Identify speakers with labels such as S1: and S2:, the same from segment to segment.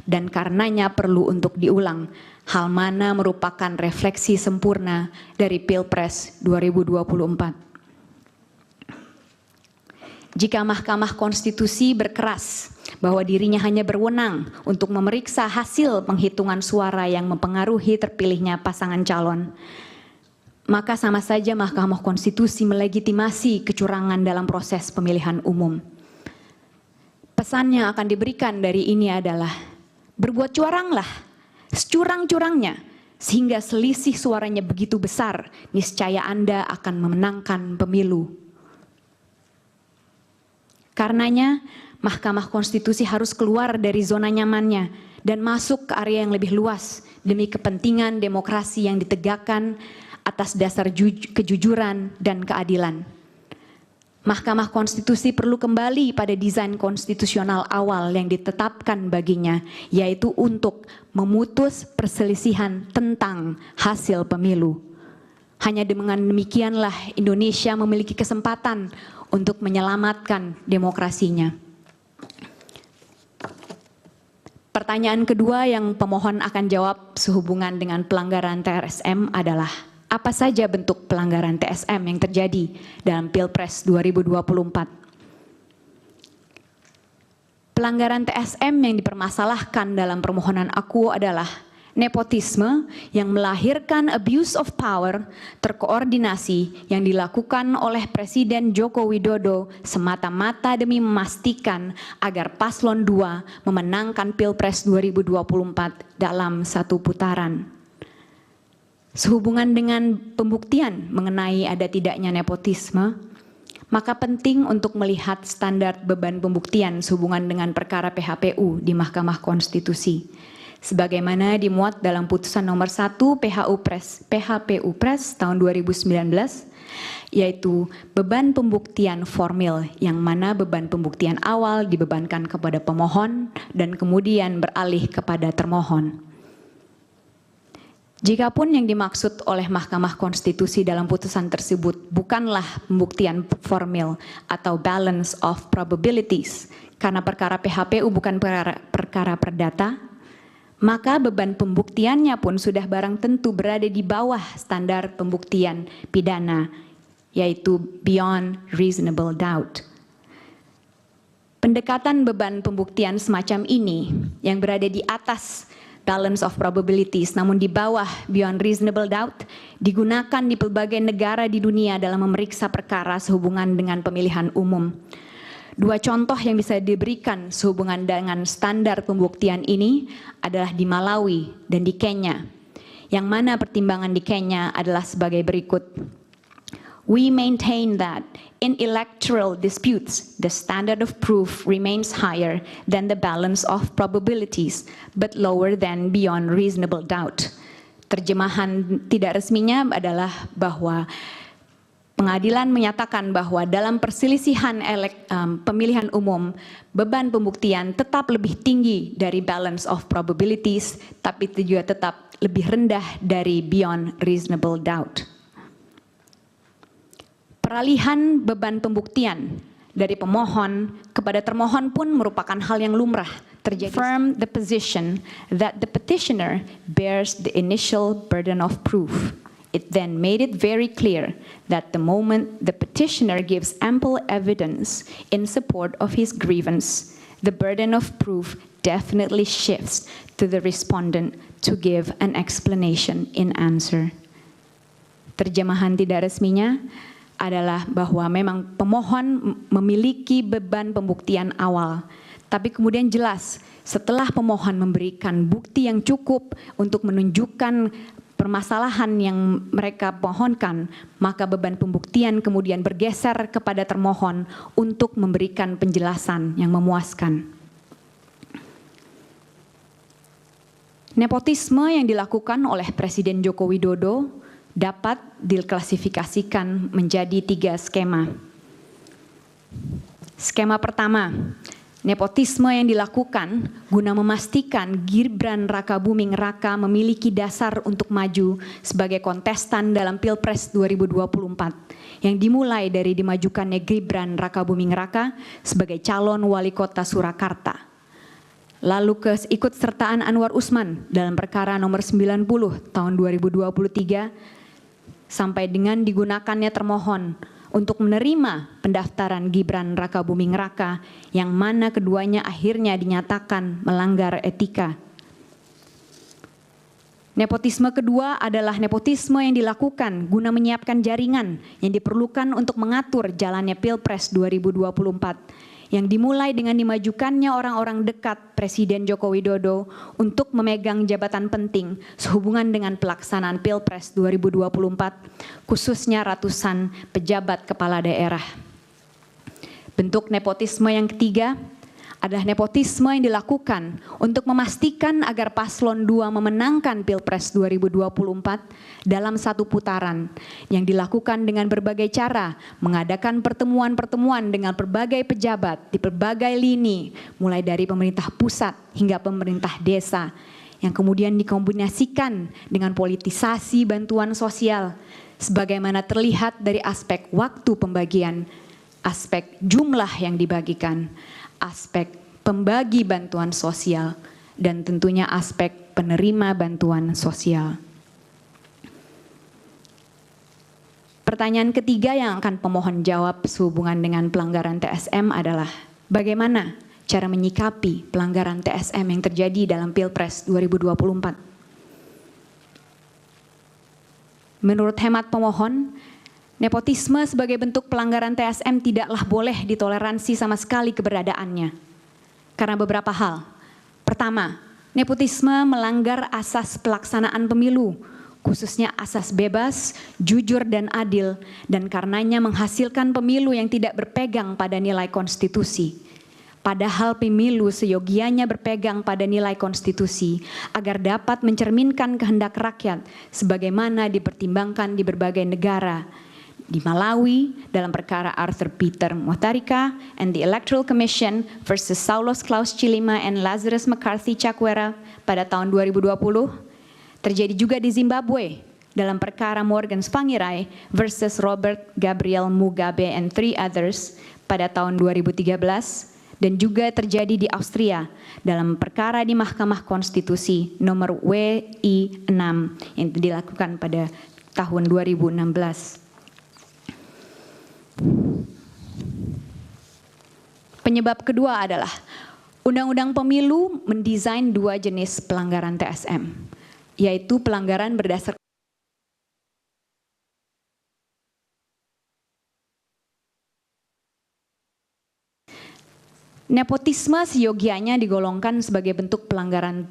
S1: dan karenanya perlu untuk diulang. Hal mana merupakan refleksi sempurna dari Pilpres 2024. Jika Mahkamah Konstitusi berkeras bahwa dirinya hanya berwenang untuk memeriksa hasil penghitungan suara yang mempengaruhi terpilihnya pasangan calon, maka sama saja Mahkamah Konstitusi melegitimasi kecurangan dalam proses pemilihan umum. Pesan yang akan diberikan dari ini adalah, berbuat curanglah, securang-curangnya, sehingga selisih suaranya begitu besar, niscaya Anda akan memenangkan pemilu. Karenanya, Mahkamah Konstitusi harus keluar dari zona nyamannya dan masuk ke area yang lebih luas demi kepentingan demokrasi yang ditegakkan atas dasar kejujuran dan keadilan. Mahkamah Konstitusi perlu kembali pada desain konstitusional awal yang ditetapkan baginya, yaitu untuk memutus perselisihan tentang hasil pemilu. Hanya dengan demikianlah Indonesia memiliki kesempatan untuk menyelamatkan demokrasinya. Pertanyaan kedua yang pemohon akan jawab sehubungan dengan pelanggaran TRSM adalah, apa saja bentuk pelanggaran TSM yang terjadi dalam Pilpres 2024? Pelanggaran TSM yang dipermasalahkan dalam permohonan aku adalah nepotisme yang melahirkan abuse of power terkoordinasi yang dilakukan oleh Presiden Joko Widodo semata-mata demi memastikan agar paslon 2 memenangkan Pilpres 2024 dalam satu putaran. Sehubungan dengan pembuktian mengenai ada tidaknya nepotisme, maka penting untuk melihat standar beban pembuktian sehubungan dengan perkara PHPU di Mahkamah Konstitusi. Sebagaimana dimuat dalam putusan nomor 1 PHPU Pres tahun 2019, yaitu beban pembuktian formil yang mana beban pembuktian awal dibebankan kepada pemohon dan kemudian beralih kepada termohon. Jikapun yang dimaksud oleh Mahkamah Konstitusi dalam putusan tersebut bukanlah pembuktian formil atau balance of probabilities, karena perkara PHPU bukan perkara perdata, maka beban pembuktiannya pun sudah barang tentu berada di bawah standar pembuktian pidana, yaitu beyond reasonable doubt. Pendekatan beban pembuktian semacam ini yang berada di atas balance of probabilities, namun di bawah beyond reasonable doubt, digunakan di berbagai negara di dunia dalam memeriksa perkara sehubungan dengan pemilihan umum. Dua contoh yang bisa diberikan sehubungan dengan standar pembuktian ini adalah di Malawi dan di Kenya, yang mana pertimbangan di Kenya adalah sebagai berikut. We maintain that in electoral disputes, the standard of proof remains higher than the balance of probabilities, but lower than beyond reasonable doubt. Terjemahan tidak resminya adalah bahwa pengadilan menyatakan bahwa dalam perselisihan pemilihan umum, beban pembuktian tetap lebih tinggi dari balance of probabilities, tapi itu juga tetap lebih rendah dari beyond reasonable doubt. Peralihan beban pembuktian dari pemohon kepada termohon pun merupakan hal yang lumrah terjadi. Affirm the position that the petitioner bears the initial burden of proof. It then made it very clear that the moment the petitioner gives ample evidence in support of his grievance, the burden of proof definitely shifts to the respondent to give an explanation in answer. Terjemahan tidak resminya adalah bahwa memang pemohon memiliki beban pembuktian awal, tapi kemudian jelas setelah pemohon memberikan bukti yang cukup untuk menunjukkan permasalahan yang mereka pohonkan, maka beban pembuktian kemudian bergeser kepada termohon untuk memberikan penjelasan yang memuaskan. Nepotisme yang dilakukan oleh Presiden Joko Widodo dapat diklasifikasikan menjadi 3 skema. Skema pertama, nepotisme yang dilakukan guna memastikan Gibran Rakabuming Raka memiliki dasar untuk maju sebagai kontestan dalam Pilpres 2024 yang dimulai dari dimajukannya Gibran Rakabuming Raka sebagai calon wali kota Surakarta. lalu keikutsertaan Anwar Usman dalam perkara nomor 90 tahun 2023, sampai dengan digunakannya termohon untuk menerima pendaftaran Gibran Rakabuming Raka yang mana keduanya akhirnya dinyatakan melanggar etika. Nepotisme kedua adalah nepotisme yang dilakukan guna menyiapkan jaringan yang diperlukan untuk mengatur jalannya Pilpres 2024 yang dimulai dengan dimajukannya orang-orang dekat Presiden Joko Widodo untuk memegang jabatan penting sehubungan dengan pelaksanaan Pilpres 2024, khususnya ratusan pejabat kepala daerah. Bentuk nepotisme yang ketiga adalah nepotisme yang dilakukan untuk memastikan agar paslon 2 memenangkan Pilpres 2024 dalam satu putaran yang dilakukan dengan berbagai cara, mengadakan pertemuan-pertemuan dengan berbagai pejabat di berbagai lini, mulai dari pemerintah pusat hingga pemerintah desa, yang kemudian dikombinasikan dengan politisasi bantuan sosial, sebagaimana terlihat dari aspek waktu pembagian, aspek jumlah yang dibagikan, aspek pembagi bantuan sosial, dan tentunya aspek penerima bantuan sosial. Pertanyaan ketiga yang akan pemohon jawab sehubungan dengan pelanggaran TSM adalah bagaimana cara menyikapi pelanggaran TSM yang terjadi dalam Pilpres 2024. Menurut hemat pemohon, nepotisme sebagai bentuk pelanggaran TSM tidaklah boleh ditoleransi sama sekali keberadaannya. Karena beberapa hal. Pertama, nepotisme melanggar asas pelaksanaan pemilu, khususnya asas bebas, jujur dan adil, dan karenanya menghasilkan pemilu yang tidak berpegang pada nilai konstitusi. Padahal pemilu seyogianya berpegang pada nilai konstitusi agar dapat mencerminkan kehendak rakyat sebagaimana dipertimbangkan di berbagai negara. Di Malawi dalam perkara Arthur Peter Mutharika and the Electoral Commission versus Saulos Klaus Chilima and Lazarus McCarthy Chakwera pada tahun 2020, terjadi juga di Zimbabwe dalam perkara Morgan Tsvangirai versus Robert Gabriel Mugabe and 3 others pada tahun 2013, dan juga terjadi di Austria dalam perkara di Mahkamah Konstitusi nomor WI 6 yang dilakukan pada tahun 2016. Penyebab kedua adalah Undang-Undang Pemilu mendesain 2 jenis pelanggaran TSM, yaitu pelanggaran berdasarkan nepotisme seyogianya digolongkan sebagai bentuk pelanggaran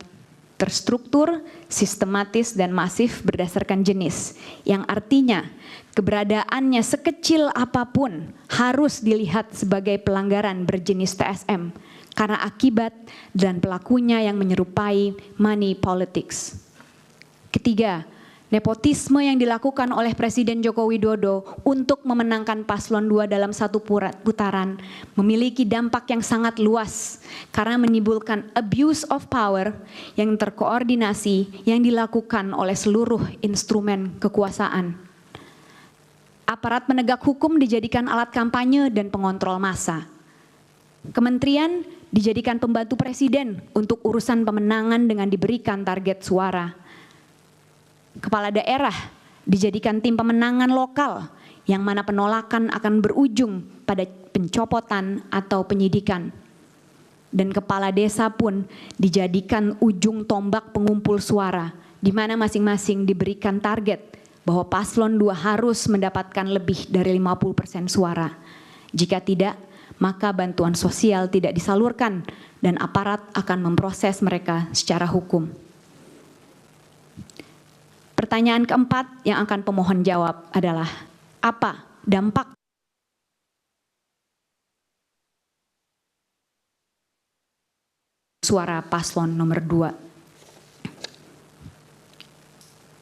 S1: terstruktur, sistematis, dan masif berdasarkan jenis, yang artinya keberadaannya sekecil apapun harus dilihat sebagai pelanggaran berjenis TSM karena akibat dan pelakunya yang menyerupai money politics. Ketiga, nepotisme yang dilakukan oleh Presiden Joko Widodo untuk memenangkan paslon 2 dalam satu putaran memiliki dampak yang sangat luas karena menimbulkan abuse of power yang terkoordinasi yang dilakukan oleh seluruh instrumen kekuasaan. Aparat penegak hukum dijadikan alat kampanye dan pengontrol massa. Kementerian dijadikan pembantu presiden untuk urusan pemenangan dengan diberikan target suara. Kepala daerah dijadikan tim pemenangan lokal yang mana penolakan akan berujung pada pencopotan atau penyidikan. Dan kepala desa pun dijadikan ujung tombak pengumpul suara di mana masing-masing diberikan target bahwa paslon 2 harus mendapatkan lebih dari 50% suara. Jika tidak, maka bantuan sosial tidak disalurkan dan aparat akan memproses mereka secara hukum. Pertanyaan keempat yang akan pemohon jawab adalah, apa dampak suara paslon nomor 2?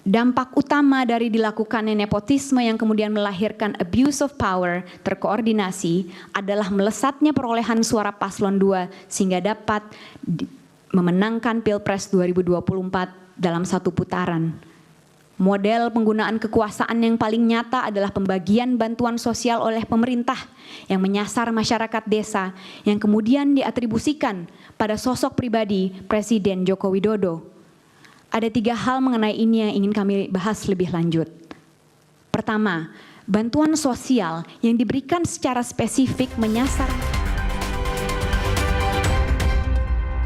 S1: Dampak utama dari dilakukannya nepotisme yang kemudian melahirkan abuse of power terkoordinasi adalah melesatnya perolehan suara paslon 2 sehingga dapat memenangkan Pilpres 2024 dalam satu putaran. Model penggunaan kekuasaan yang paling nyata adalah pembagian bantuan sosial oleh pemerintah yang menyasar masyarakat desa yang kemudian diatribusikan pada sosok pribadi Presiden Joko Widodo. Ada 3 hal mengenai ini yang ingin kami bahas lebih lanjut. Pertama, bantuan sosial yang diberikan secara spesifik menyasar